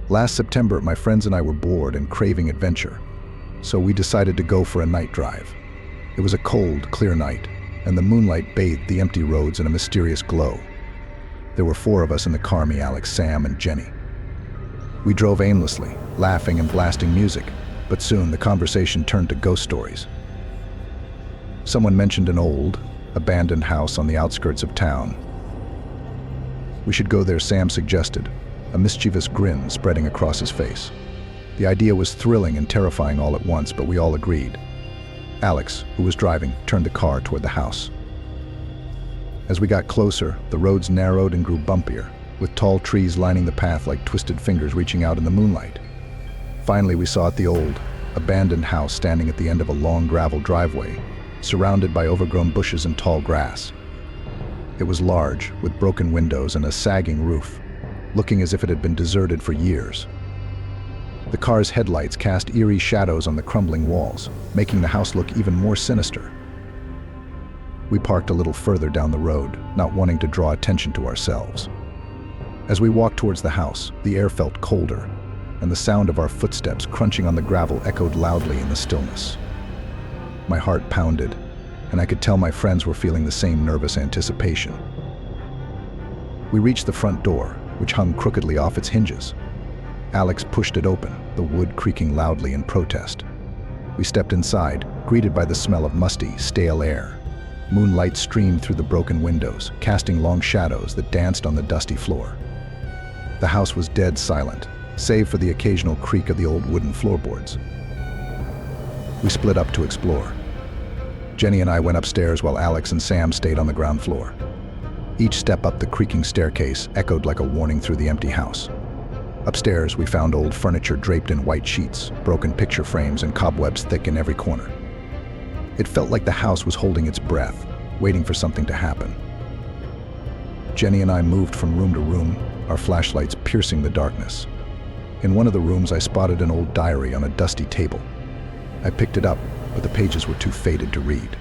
Last September, my friends and I were bored and craving adventure, so we decided to go for a night drive. It was a cold, clear night, and the moonlight bathed the empty roads in a mysterious glow. There were 4 of us in the car, me, Alex, Sam, and Jenny. We drove aimlessly, laughing and blasting music, but soon the conversation turned to ghost stories. Someone mentioned an old, abandoned house on the outskirts of town. We should go there, Sam suggested, a mischievous grin spreading across his face. The idea was thrilling and terrifying all at once, but we all agreed. Alex, who was driving, turned the car toward the house. As we got closer, the roads narrowed and grew bumpier, with tall trees lining the path like twisted fingers reaching out in the moonlight. Finally, we saw the old, abandoned house standing at the end of a long gravel driveway, surrounded by overgrown bushes and tall grass. It was large, with broken windows and a sagging roof, looking as if it had been deserted for years. The car's headlights cast eerie shadows on the crumbling walls, making the house look even more sinister. We parked a little further down the road, not wanting to draw attention to ourselves. As we walked towards the house, the air felt colder, and the sound of our footsteps crunching on the gravel echoed loudly in the stillness. My heart pounded, and I could tell my friends were feeling the same nervous anticipation. We reached the front door, which hung crookedly off its hinges. Alex pushed it open, the wood creaking loudly in protest. We stepped inside, greeted by the smell of musty, stale air. Moonlight streamed through the broken windows, casting long shadows that danced on the dusty floor. The house was dead silent, save for the occasional creak of the old wooden floorboards. We split up to explore. Jenny and I went upstairs while Alex and Sam stayed on the ground floor. Each step up the creaking staircase echoed like a warning through the empty house. Upstairs, we found old furniture draped in white sheets, broken picture frames, and cobwebs thick in every corner. It felt like the house was holding its breath, waiting for something to happen. Jenny and I moved from room to room, our flashlights piercing the darkness. In one of the rooms, I spotted an old diary on a dusty table. I picked it up, but the pages were too faded to read.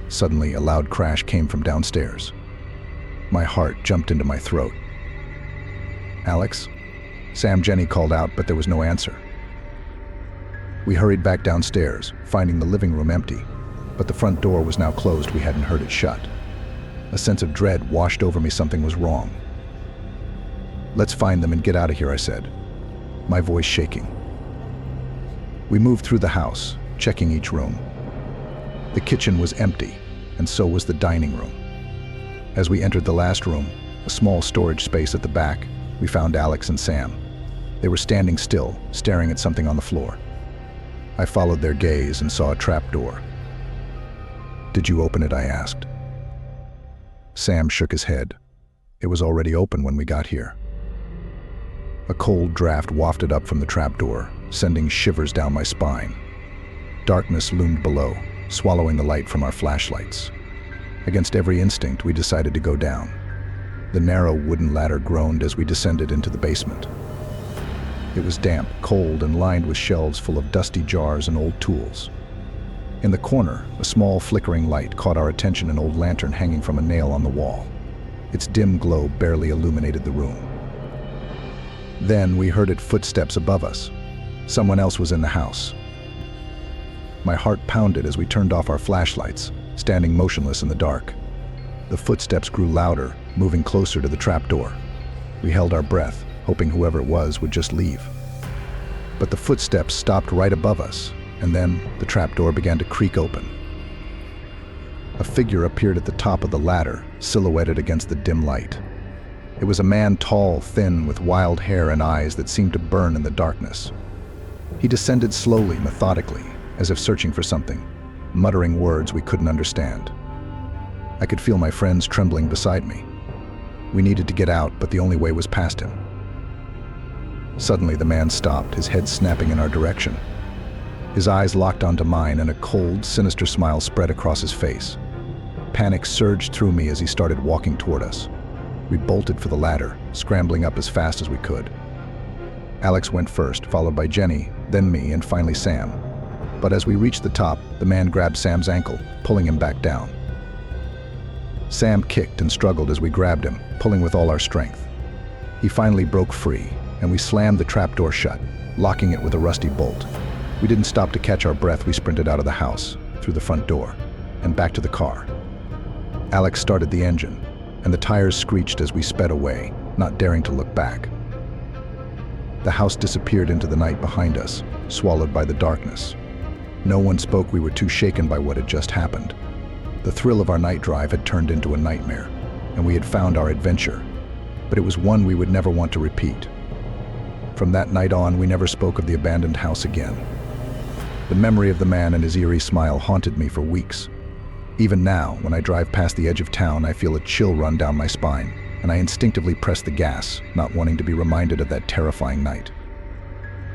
Suddenly, a loud crash came from downstairs. My heart jumped into my throat. "Alex?" Sam Jenny called out, but there was no answer. We hurried back downstairs, finding the living room empty, but the front door was now closed. We hadn't heard it shut. A sense of dread washed over me. Something was wrong. "Let's find them and get out of here," I said, my voice shaking. We moved through the house, checking each room. The kitchen was empty, and so was the dining room. As we entered the last room, a small storage space at the back, we found Alex and Sam. They were standing still, staring at something on the floor. I followed their gaze and saw a trap door. "Did you open it?" I asked. Sam shook his head. It was already open when we got here. A cold draft wafted up from the trapdoor, sending shivers down my spine. Darkness loomed below, swallowing the light from our flashlights. Against every instinct, we decided to go down. The narrow wooden ladder groaned as we descended into the basement. It was damp, cold, and lined with shelves full of dusty jars and old tools. In the corner, a small flickering light caught our attention, an old lantern hanging from a nail on the wall. Its dim glow barely illuminated the room. Then we heard footsteps above us. Someone else was in the house. My heart pounded as we turned off our flashlights, standing motionless in the dark. The footsteps grew louder, moving closer to the trapdoor. We held our breath, hoping whoever it was would just leave. But the footsteps stopped right above us, and then the trapdoor began to creak open. A figure appeared at the top of the ladder, silhouetted against the dim light. It was a man, tall, thin, with wild hair and eyes that seemed to burn in the darkness. He descended slowly, methodically, as if searching for something, muttering words we couldn't understand. I could feel my friends trembling beside me. We needed to get out, but the only way was past him. Suddenly, the man stopped, his head snapping in our direction. His eyes locked onto mine, and a cold, sinister smile spread across his face. Panic surged through me as he started walking toward us. We bolted for the ladder, scrambling up as fast as we could. Alex went first, followed by Jenny, then me, and finally Sam. But as we reached the top, the man grabbed Sam's ankle, pulling him back down. Sam kicked and struggled as we grabbed him, pulling with all our strength. He finally broke free, and we slammed the trapdoor shut, locking it with a rusty bolt. We didn't stop to catch our breath. We sprinted out of the house, through the front door, and back to the car. Alex started the engine, and the tires screeched as we sped away, not daring to look back. The house disappeared into the night behind us, swallowed by the darkness. No one spoke. We were too shaken by what had just happened. The thrill of our night drive had turned into a nightmare, and we had found our adventure, but it was one we would never want to repeat. From that night on, we never spoke of the abandoned house again. The memory of the man and his eerie smile haunted me for weeks. Even now, when I drive past the edge of town, I feel a chill run down my spine, and I instinctively press the gas, not wanting to be reminded of that terrifying night.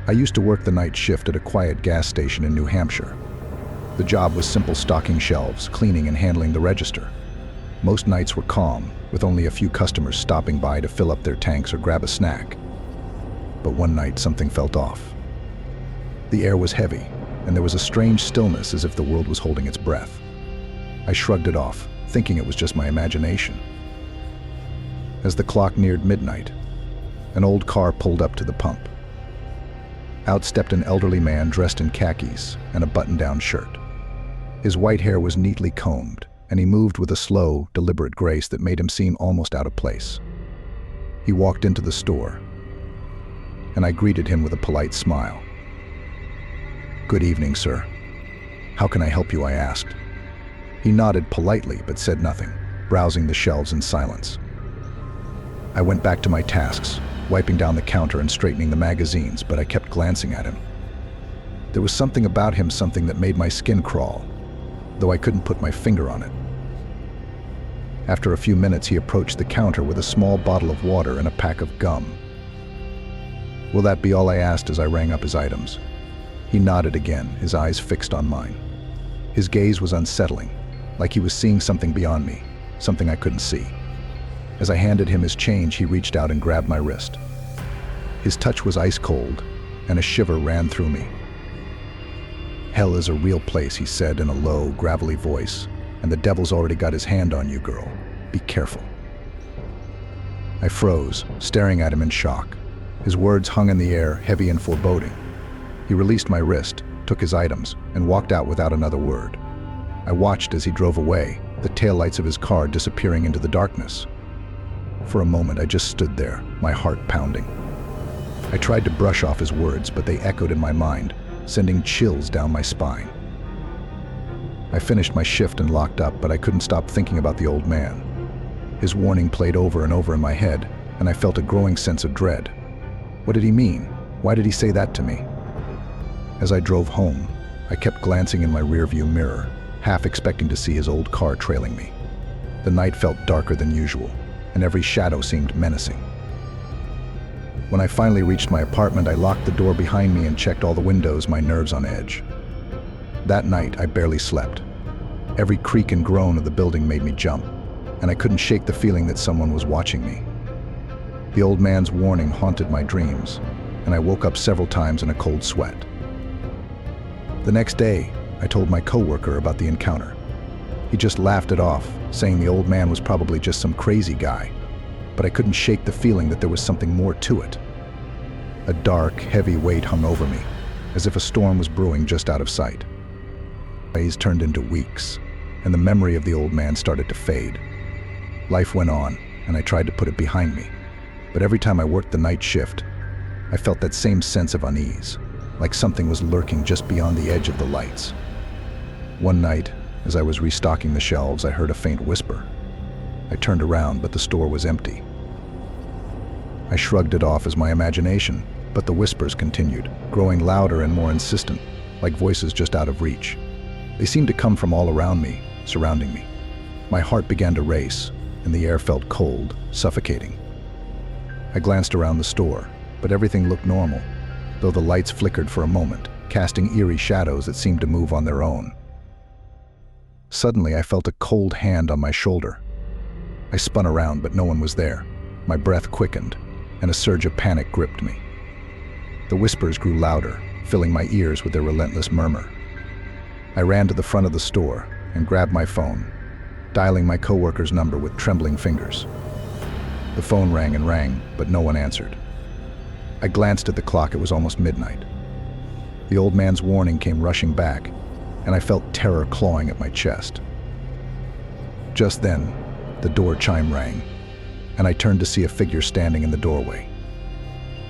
I used to work the night shift at a quiet gas station in New Hampshire. The job was simple: stocking shelves, cleaning, and handling the register. Most nights were calm, with only a few customers stopping by to fill up their tanks or grab a snack. But one night, something felt off. The air was heavy, and there was a strange stillness, as if the world was holding its breath. I shrugged it off, thinking it was just my imagination. As the clock neared midnight, an old car pulled up to the pump. Out stepped an elderly man dressed in khakis and a button-down shirt. His white hair was neatly combed, and he moved with a slow, deliberate grace that made him seem almost out of place. He walked into the store, and I greeted him with a polite smile. "Good evening, sir. How can I help you?" I asked. He nodded politely but said nothing, browsing the shelves in silence. I went back to my tasks, wiping down the counter and straightening the magazines, but I kept glancing at him. There was something about him, something that made my skin crawl, though I couldn't put my finger on it. After a few minutes, he approached the counter with a small bottle of water and a pack of gum. "Will that be all?" I asked as I rang up his items. He nodded again, his eyes fixed on mine. His gaze was unsettling, like he was seeing something beyond me, something I couldn't see. As I handed him his change, he reached out and grabbed my wrist. His touch was ice cold, and a shiver ran through me. "Hell is a real place," he said in a low, gravelly voice, "and the devil's already got his hand on you, girl. Be careful." I froze, staring at him in shock. His words hung in the air, heavy and foreboding. He released my wrist, took his items, and walked out without another word. I watched as he drove away, the taillights of his car disappearing into the darkness. For a moment, I just stood there, my heart pounding. I tried to brush off his words, but they echoed in my mind, sending chills down my spine. I finished my shift and locked up, but I couldn't stop thinking about the old man. His warning played over and over in my head, and I felt a growing sense of dread. What did he mean? Why did he say that to me? As I drove home, I kept glancing in my rearview mirror, half expecting to see his old car trailing me. The night felt darker than usual, and every shadow seemed menacing. When I finally reached my apartment, I locked the door behind me and checked all the windows, my nerves on edge. That night, I barely slept. Every creak and groan of the building made me jump, and I couldn't shake the feeling that someone was watching me. The old man's warning haunted my dreams, and I woke up several times in a cold sweat. The next day, I told my coworker about the encounter. He just laughed it off, saying the old man was probably just some crazy guy, but I couldn't shake the feeling that there was something more to it. A dark, heavy weight hung over me, as if a storm was brewing just out of sight. Days turned into weeks, and the memory of the old man started to fade. Life went on, and I tried to put it behind me, but every time I worked the night shift, I felt that same sense of unease, like something was lurking just beyond the edge of the lights. One night, as I was restocking the shelves, I heard a faint whisper. I turned around, but the store was empty. I shrugged it off as my imagination, but the whispers continued, growing louder and more insistent, like voices just out of reach. They seemed to come from all around me, surrounding me. My heart began to race, and the air felt cold, suffocating. I glanced around the store, but everything looked normal, though the lights flickered for a moment, casting eerie shadows that seemed to move on their own. Suddenly, I felt a cold hand on my shoulder. I spun around, but no one was there. My breath quickened, and a surge of panic gripped me. The whispers grew louder, filling my ears with their relentless murmur. I ran to the front of the store and grabbed my phone, dialing my coworker's number with trembling fingers. The phone rang and rang, but no one answered. I glanced at the clock. It was almost midnight. The old man's warning came rushing back, and I felt terror clawing at my chest. Just then, the door chime rang, and I turned to see a figure standing in the doorway.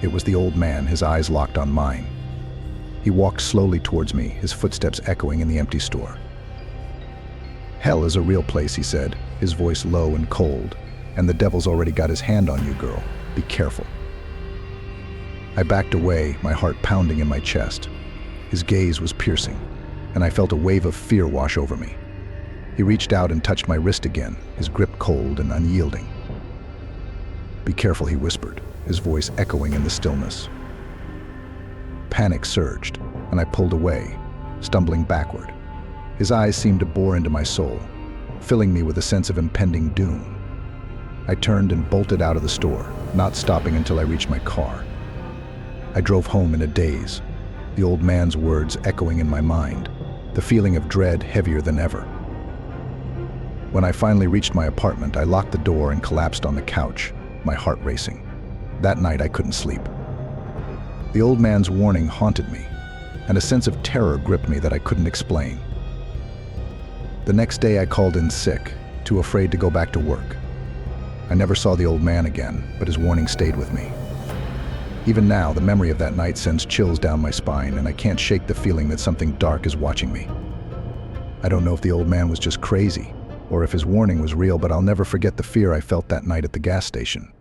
It was the old man, his eyes locked on mine. He walked slowly towards me, his footsteps echoing in the empty store. "Hell is a real place," he said, his voice low and cold, "and the devil's already got his hand on you, girl. Be careful." I backed away, my heart pounding in my chest. His gaze was piercing, and I felt a wave of fear wash over me. He reached out and touched my wrist again, his grip cold and unyielding. "Be careful," he whispered, his voice echoing in the stillness. Panic surged, and I pulled away, stumbling backward. His eyes seemed to bore into my soul, filling me with a sense of impending doom. I turned and bolted out of the store, not stopping until I reached my car. I drove home in a daze, the old man's words echoing in my mind, the feeling of dread heavier than ever. When I finally reached my apartment, I locked the door and collapsed on the couch, my heart racing. That night I couldn't sleep. The old man's warning haunted me, and a sense of terror gripped me that I couldn't explain. The next day I called in sick, too afraid to go back to work. I never saw the old man again, but his warning stayed with me. Even now, the memory of that night sends chills down my spine, and I can't shake the feeling that something dark is watching me. I don't know if the old man was just crazy, or if his warning was real, but I'll never forget the fear I felt that night at the gas station.